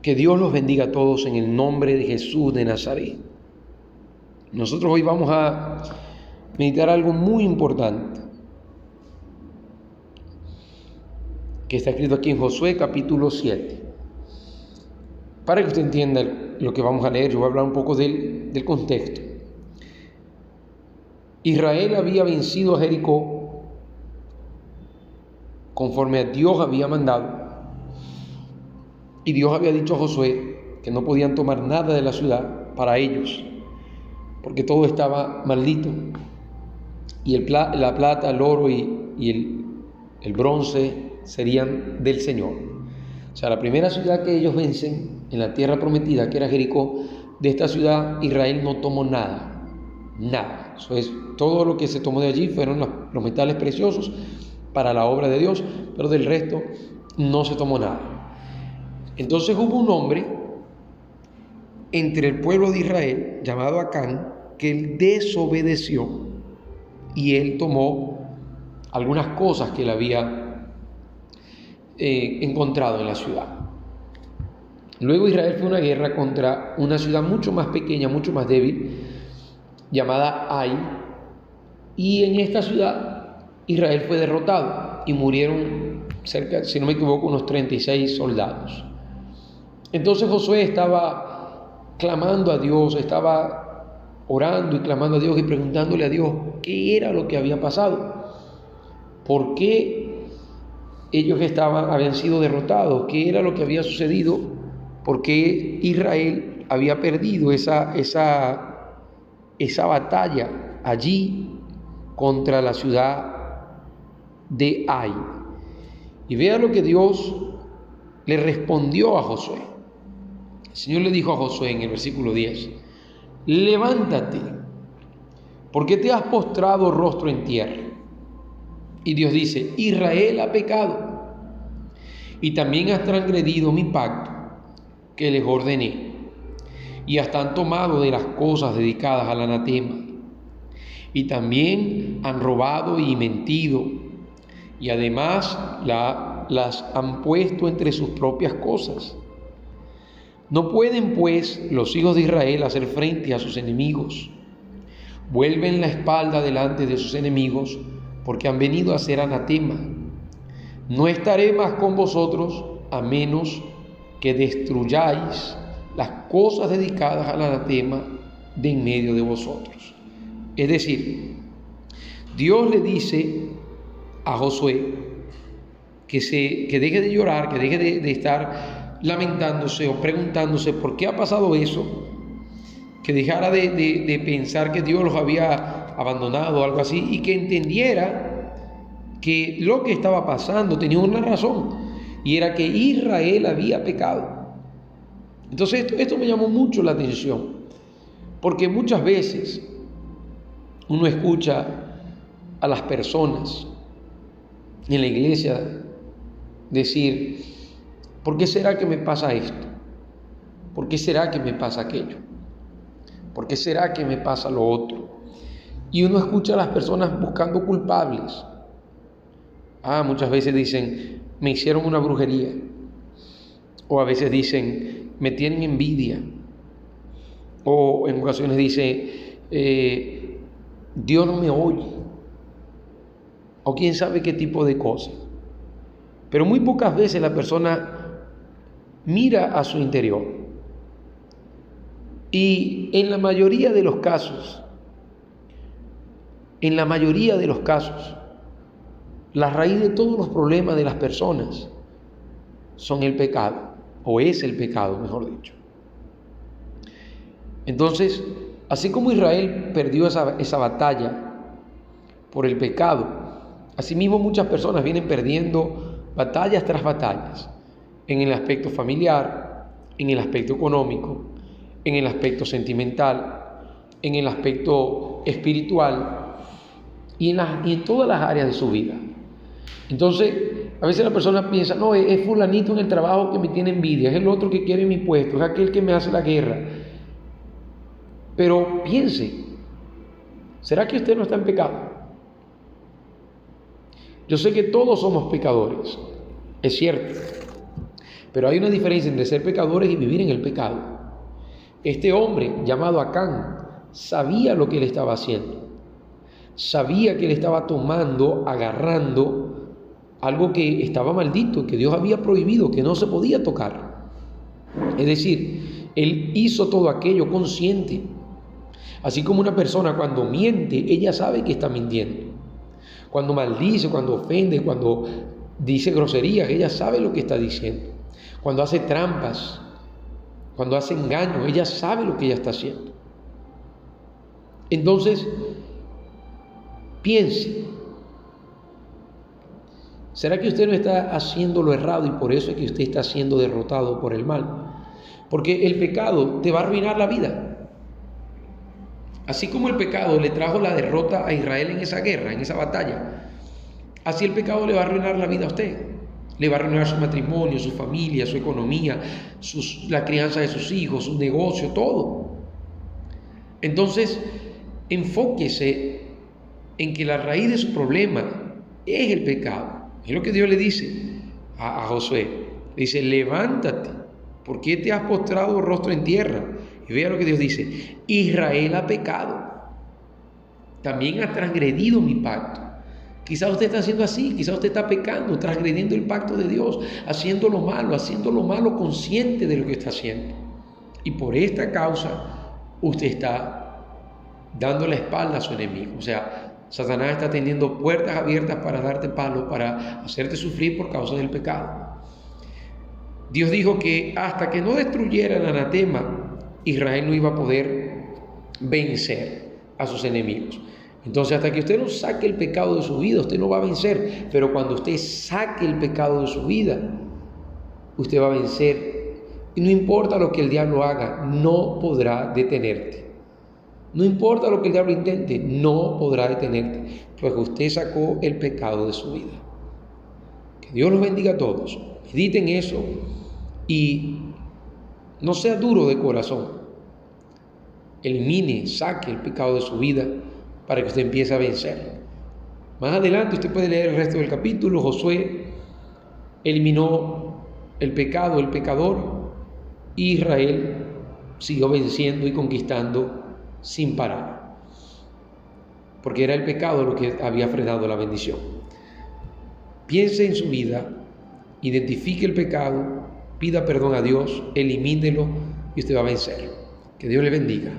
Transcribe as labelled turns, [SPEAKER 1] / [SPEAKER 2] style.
[SPEAKER 1] Que Dios los bendiga a todos en el nombre de Jesús de Nazaret. Nosotros hoy vamos a meditar algo muy importante que está escrito aquí en Josué capítulo 7. Para que usted entienda lo que vamos a leer, yo voy a hablar un poco del contexto. Israel había vencido a Jericó conforme a Dios había mandado. Y Dios había dicho a Josué que no podían tomar nada de la ciudad para ellos, porque todo estaba maldito. Y la plata, el oro y el bronce serían del Señor. O sea, la primera ciudad que ellos vencen en la tierra prometida, que era Jericó, de esta ciudad Israel no tomó nada. Nada. Eso es, todo lo que se tomó de allí fueron los metales preciosos para la obra de Dios, pero del resto no se tomó nada. Entonces hubo un hombre entre el pueblo de Israel llamado Acán, que él desobedeció y él tomó algunas cosas que él había encontrado en la ciudad. Luego Israel fue a una guerra contra una ciudad mucho más pequeña, mucho más débil, llamada Ai, y en esta ciudad Israel fue derrotado y murieron cerca, si no me equivoco, unos 36 soldados. Entonces Josué estaba clamando a Dios, estaba orando y clamando a Dios y preguntándole a Dios qué era lo que había pasado, por qué ellos habían sido derrotados, qué era lo que había sucedido, por qué Israel había perdido esa batalla allí contra la ciudad de Ai. Y vea lo que Dios le respondió a Josué. El Señor le dijo a Josué en el versículo 10: levántate, porque te has postrado rostro en tierra. Y Dios dice: Israel ha pecado y también has transgredido mi pacto que les ordené, y hasta han tomado de las cosas dedicadas al anatema, y también han robado y mentido, y además las han puesto entre sus propias cosas. No pueden, pues, los hijos de Israel hacer frente a sus enemigos. Vuelven la espalda delante de sus enemigos, porque han venido a ser anatema. No estaré más con vosotros, a menos que destruyáis las cosas dedicadas al anatema de en medio de vosotros. Es decir, Dios le dice a Josué que deje de llorar, que deje de estar lamentándose o preguntándose por qué ha pasado eso, que dejara de pensar que Dios los había abandonado o algo así, y que entendiera que lo que estaba pasando tenía una razón, y era que Israel había pecado. Entonces esto me llamó mucho la atención, porque muchas veces uno escucha a las personas en la iglesia decir: ¿por qué será que me pasa esto? ¿Por qué será que me pasa aquello? ¿Por qué será que me pasa lo otro? Y uno escucha a las personas buscando culpables. Muchas veces dicen: me hicieron una brujería. O a veces dicen: me tienen envidia. O en ocasiones dice: Dios no me oye. O quién sabe qué tipo de cosas. Pero muy pocas veces la persona mira a su interior. Y en la mayoría de los casos, la raíz de todos los problemas de las personas son el pecado, o es el pecado, mejor dicho. Entonces, así como Israel perdió esa batalla por el pecado, asimismo muchas personas vienen perdiendo batallas tras batallas, en el aspecto familiar, en el aspecto económico, en el aspecto sentimental, en el aspecto espiritual y en todas las áreas de su vida. Entonces, a veces la persona piensa: no, es fulanito en el trabajo que me tiene envidia, es el otro que quiere mi puesto, es aquel que me hace la guerra. Pero piense, ¿será que usted no está en pecado? Yo sé que todos somos pecadores, es cierto, Pero hay una diferencia entre ser pecadores y vivir en el pecado. Este hombre llamado Acán sabía lo que él estaba haciendo. Sabía que él estaba tomando, agarrando algo que estaba maldito, que Dios había prohibido, que no se podía tocar. Es decir, él hizo todo aquello consciente. Así como una persona cuando miente, ella sabe que está mintiendo. Cuando maldice, cuando ofende, cuando dice groserías, ella sabe lo que está diciendo. Cuando hace trampas, cuando hace engaño, ella sabe lo que ella está haciendo. Entonces, piense, ¿será que usted no está haciendo lo errado y por eso es que usted está siendo derrotado por el mal? Porque el pecado te va a arruinar la vida. Así como el pecado le trajo la derrota a Israel en esa guerra, en esa batalla, así el pecado le va a arruinar la vida a usted. Le va a arruinar su matrimonio, su familia, su economía, la crianza de sus hijos, su negocio, todo. Entonces, enfóquese en que la raíz de su problema es el pecado. Es lo que Dios le dice a Josué. Le dice, levántate, ¿por qué te has postrado rostro en tierra? Y vea lo que Dios dice, Israel ha pecado, también ha transgredido mi pacto. Quizás usted está haciendo así, quizás usted está pecando, transgrediendo el pacto de Dios, haciendo lo malo consciente de lo que está haciendo. Y por esta causa usted está dando la espalda a su enemigo. O sea, Satanás está teniendo puertas abiertas para darte palo, para hacerte sufrir por causa del pecado. Dios dijo que hasta que no destruyera el anatema, Israel no iba a poder vencer a sus enemigos. Entonces, hasta que usted no saque el pecado de su vida, usted no va a vencer. Pero cuando usted saque el pecado de su vida, usted va a vencer. Y no importa lo que el diablo haga, no podrá detenerte. No importa lo que el diablo intente, no podrá detenerte, porque usted sacó el pecado de su vida. Que Dios los bendiga a todos. Mediten eso y no sea duro de corazón. Elimine, saque el pecado de su vida para que usted empiece a vencer. Más adelante usted puede leer el resto del capítulo. Josué eliminó el pecado, el pecador, y Israel siguió venciendo y conquistando sin parar, porque era el pecado lo que había frenado la bendición. Piense en su vida, identifique el pecado, pida perdón a Dios, elimínelo y usted va a vencer. Que Dios le bendiga.